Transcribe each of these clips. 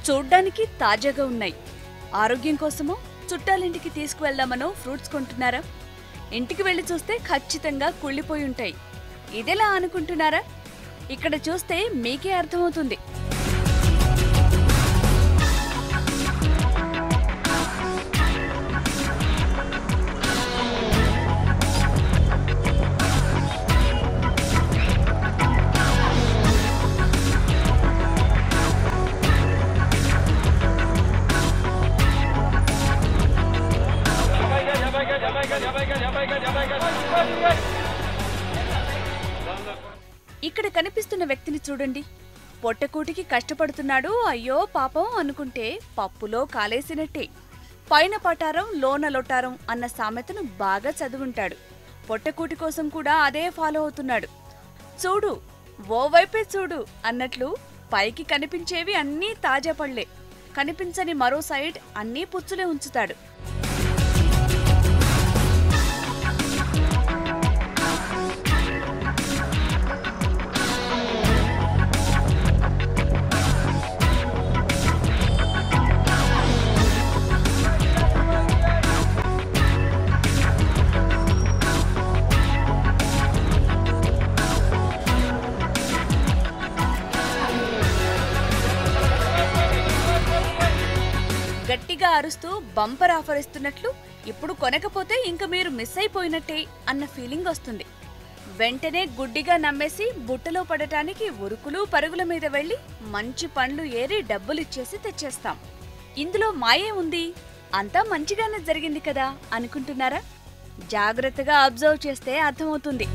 చూడ్డానికి తాజాగా ఉన్నాయి. ఆరోగ్యం కోసమో చుట్టాలింటికి తీసుకువెళ్దామనో ఫ్రూట్స్ కొంటున్నారా? ఇంటికి వెళ్లి చూస్తే ఖచ్చితంగా కుళ్ళిపోయి ఉంటాయి. ఇదెలా అనుకుంటున్నారా? ఇక్కడ చూస్తే మీకే అర్థమవుతుంది. ఇక్కడ కనిపిస్తున్న వ్యక్తిని చూడండి. పొట్టకూటికి కష్టపడుతున్నాడు, అయ్యో పాపం అనుకుంటే పప్పులో కాలేసినట్టే. పైన పటారం లోన లొటారం అన్న సామెతను బాగా చదువుంటాడు. పొట్టకూటి కోసం కూడా అదే ఫాలో అవుతున్నాడు. చూడు, ఓవైపే చూడు అన్నట్లు పైకి కనిపించేవి అన్నీ తాజా పళ్లే, కనిపించని మరో సైడ్ అన్నీ పుచ్చులే ఉంచుతాడు. గట్టిగా అరుస్తూ బంపర్ ఆఫర్ ఇస్తున్నట్లు, ఇప్పుడు కొనకపోతే ఇంక మీరు మిస్ అయిపోయినట్టే అన్న ఫీలింగ్ వస్తుంది. వెంటనే గుడ్డిగా నమ్మేసి బుట్టలో పడటానికి ఉరుకులు పరుగుల మీద వెళ్లి మంచి పండ్లు ఏరి డబ్బులిచ్చేసి తెచ్చేస్తాం. ఇందులో మాయే ఉంది, అంతా మంచిగానే జరిగింది కదా అనుకుంటున్నారా? జాగ్రత్తగా అబ్జర్వ్ చేస్తే అర్థమవుతుంది.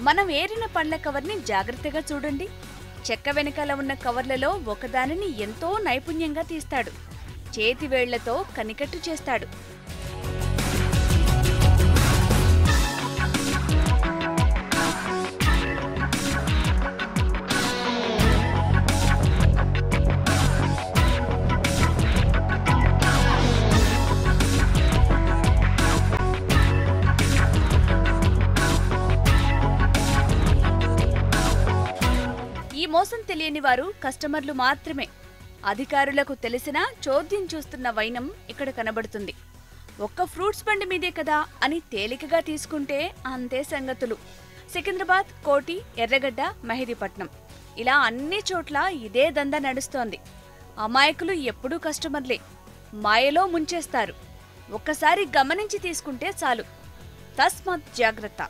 మనం ఏరిన పండ్ల కవర్ని జాగ్రత్తగా చూడండి. చెక్క వెనకాల ఉన్న కవర్లలో ఒకదానిని ఎంతో నైపుణ్యంగా తీస్తాడు. చేతివేళ్లతో కనికట్టు చేస్తాడు. ఈ మోసం తెలియని వారు కస్టమర్లు మాత్రమే. అధికారులకు తెలిసినా చోద్యం చూస్తున్న వైనం ఇక్కడ కనబడుతుంది. ఒక్క ఫ్రూట్స్ బండి మీదే కదా అని తేలికగా తీసుకుంటే అంతే సంగతులు. సికింద్రాబాద్, కోటి, ఎర్రగడ్డ, మెహదీపట్నం ఇలా అన్ని చోట్ల ఇదే దందా నడుస్తోంది. అమాయకులు ఎప్పుడూ కస్టమర్లే, మాయలో ముంచేస్తారు. ఒక్కసారి గమనించి తీసుకుంటే చాలు. తస్మాత్ జాగ్రత్త.